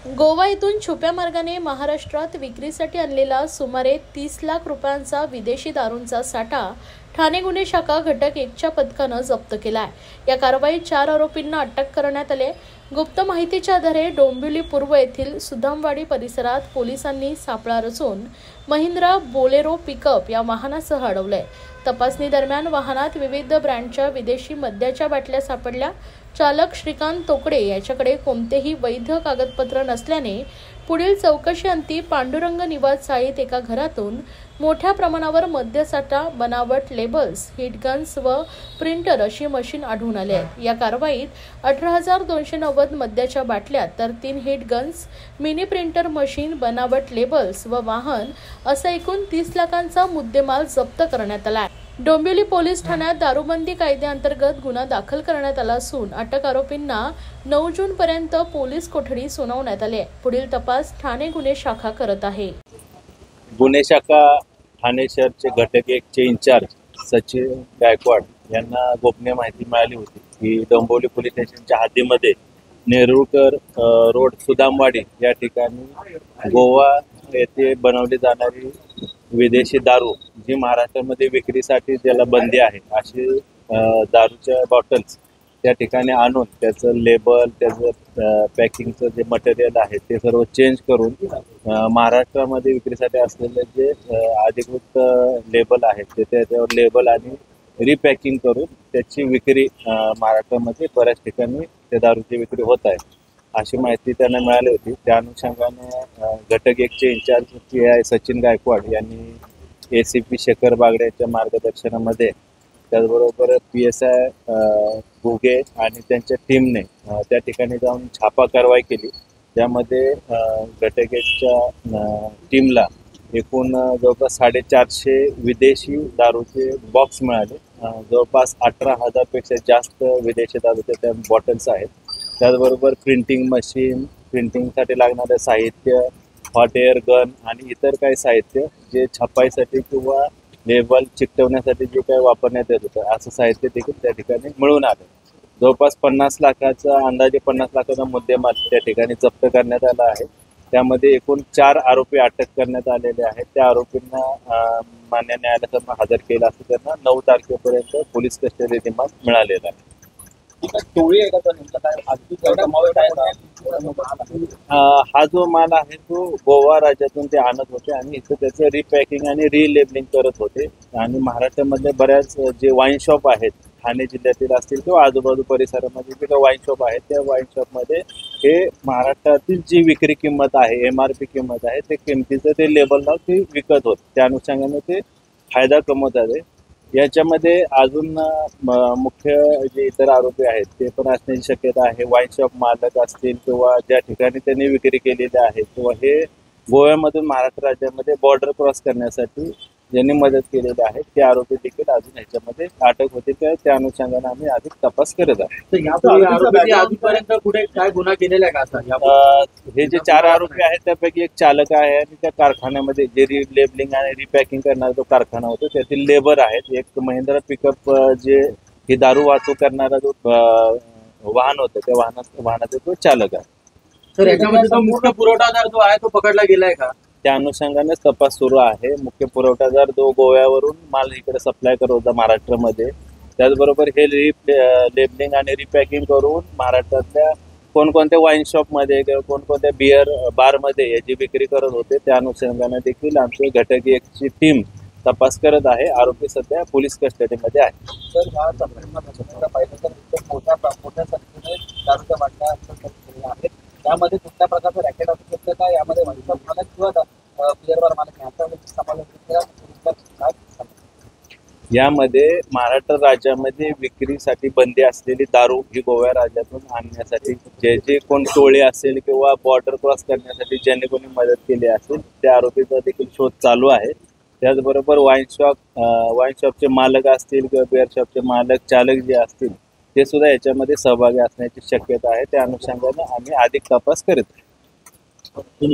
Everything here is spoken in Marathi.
गोवा येथून छुप्या मार्गाने महाराष्ट्रात विक्रीसाठी आणलेला सुमारे 30 लाख रुपयांचा विदेशी दारूंचा साठा ठाणे गुन्हे शाखा घटक 1च्या पथकानं जप्त केला आहे। या कारवाईत 4 आरोपींना अटक करण्यात आले। गुप्त माहितीच्या आधारे डोंबिवली पूर्व येथील सुदामवाडी परिसरात पोलिसांनी सापळा रचून महिंद्रा बोलेरो पिकअप या वाहनासह अडवले। तपासणी दरम्यान वाहनात विविध ब्रँडच्या विदेशी मद्याच्या बाटल्या सापडल्या। चालक श्रीकांत तोकडे याच्याकडे कोणतेही वैध कागदपत्र नसल्याने पुढील चौकशीअंती पांडुरंग निवास चाळीत एका घरातून मोठ्या प्रमाणावर मद्यसाठा, बनावट लेबल्स, हिटगन्स व प्रिंटर अशी मशीन आढळून आले आहेत। या कारवाईत 18,290 मद्याच्या बाटल्या तर 3 हिटगन्स, मिनी प्रिंटर मशीन, बनावट लेबल्स व वाहन असा एकूण 30 लाखांचा मुद्देमाल जप्त करण्यात आला आहे। डोंबिवली पोलीस ठाण्यात दारूबंदी कायद्याअंतर्गत गुन्हा दाखल करण्यात आला असून अटक आरोपींना 9 जून पर्यंत पोलीस कोठडी सुनावण्यात आली आहे। पुढील तपास ठाणे गुन्हे शाखा करत आहे। गुन्हे शाखा ठाणे शहरचे घटक 1चे इंचार्ज सचिन गायकवाड यांना गोपनीय माहिती मिळाली होती की डोंबिवली पोलीस स्टेशनच्या हद्दीमध्ये नेरुळकर रोड सुदामवाडी या ठिकाणी गोवा येथे बनवली जाणारी विदेशी दारू जी महाराष्ट्रामध्ये विक्रीसाठी ज्याला बंदी आहे अशी दारूच्या बॉटल्स त्या ठिकाणी आणून त्याचं लेबल, त्याचं पॅकिंगचं जे मटेरियल आहे ते सर्व चेंज करून महाराष्ट्रामध्ये विक्रीसाठी असलेले जे अधिकृत लेबल आहेत ते त्याच्यावर लेबल आणि रिपॅकिंग करून त्याची विक्री महाराष्ट्रामध्ये बऱ्याच ठिकाणी त्या दारूची विक्री होत आहे अशी माहिती त्यांना मिळाली होती। त्या अनुषंगाने घटक 1चे इंचार्ज PI सचिन गायकवाड यांनी ACP शेखर बागडे यांच्या मार्गदर्शनामध्ये त्याचबरोबर PSI घुगे आणि त्यांच्या टीमने त्या ठिकाणी जाऊन छापा कारवाई केली। त्यामध्ये घटक 1च्या टीमला एकूण जवळपास 450 विदेशी दारूचे बॉक्स मिळाले। जवळपास 18,000 पेक्षा जास्त विदेशी दारूचे त्या बॉटल्स आहेत। त्याचबरोबर प्रिंटिंग मशीन, प्रिंटिंगसाठी लागणारे साहित्य, हॉट एअर गन आणि इतर काही साहित्य जे छपाईसाठी किंवा लेबल चिकटवण्यासाठी जे काही वापरण्यात येत होतं असं साहित्य देखील त्या ठिकाणी मिळून आलं। जवळपास 50 लाखाचा अंदाजे 50 लाखाचा मुद्देमाल त्या ठिकाणी जप्त करण्यात आला आहे। त्यामध्ये एकूण 4 आरोपी अटक करण्यात आलेले आहेत। त्या आरोपींना मान्य न्यायालयासमोर हजर केलं असं त्यांना 9 तारखेपर्यंत पोलीस कस्टडी रिमांड मिळालेला आहे। हा जो माल आहे तो गोवा राज्यातून ते आणत होते आणि इथं त्याचं रिपॅकिंग आणि रिलेबलिंग करत होते आणि महाराष्ट्रामधले बऱ्याच जे वाईन शॉप आहेत ठाणे जिल्ह्यातील असतील किंवा आजूबाजू परिसरामध्ये जे काही वाईन शॉप आहेत त्या वाईन शॉपमध्ये हे महाराष्ट्रातील जी विक्री किंमत आहे MRP किंमत आहे ते किमतीचं ते लेबल लावून ते विकत होते। त्या अनुषंगाने ते फायदा कमवत आले। याच्यामध्ये अजून मुख्य जे इतर आरोपी आहेत ते पण असण्याची शक्यता आहे। वाईन शॉप मालक असतील किंवा ज्या ठिकाणी त्यांनी विक्री केलेली आहे किंवा हे गोव्यामधून महाराष्ट्र राज्यामध्ये बॉर्डर क्रॉस करण्यासाठी ज्यांनी मदत केलेली आहे ते आरोपी देखील अजून ह्याच्यामध्ये अटक होते। त्या अनुषंगाने आम्ही अधिक तपास करत आहोत। हे जे 4 आरोपी आहेत त्यापैकी एक चालक आहे आणि त्या कारखान्यामध्ये जे रिलेबलिंग आणि रिपॅकिंग करणारा जो कारखाना होतो त्यातील लेबर आहेत। एक महिंद्रा पिकअप जे ही दारू वाहतूक करणारा जो वाहन होतं त्या वाहनाचा तो चालक आहे। सर याच्यामध्ये मुख्य पुरवठादार जो आहे तो पकडला गेलाय का? त्या अनुषंगानेच तपास सुरू आहे। मुख्य पुरवठादार जो गोव्यावरून माल इकडे सप्लाय करत होता महाराष्ट्रामध्ये, त्याचबरोबर हे लेबलिंग आणि रिपॅकिंग करून महाराष्ट्रातल्या कोणकोणत्या वाईन शॉपमध्ये किंवा कोणकोणत्या बिअर बारमध्ये याची विक्री करत होते त्या अनुषंगाने देखील आमचे घटक 1ची टीम तपास करत आहे। आरोपी सध्या पोलीस कस्टडीमध्ये आहे। सर या संदर्भात पाहिलं तर मोठ्या संख्येने दारूच्या बाटल्या आहेत, त्यामध्ये कुठल्या प्रकारचं रॅकेट असू शकतं का? यामध्ये वाईन मालक किंवा बिअर बार मालक यामध्ये महाराष्ट्र राज्यामध्ये विक्रीसाठी बंदी असलेली दारू ही गोवा राज्यातून आणण्यासाठी जे कोण टोळे असेल किंवा बॉर्डर क्रॉस करण्यासाठी ज्यांनी कोणी मदत केली असेल त्या आरोपीचा देखील शोध चालू आहे। त्याचबरोबर वाईन शॉपचे मालक असतील किंवा बिअर शॉपचे मालक, चालक जे असतील ते सुद्धा याच्यामध्ये सहभागी असण्याची शक्यता आहे। त्या अनुषंगाने आम्ही अधिक तपास करत आहोत।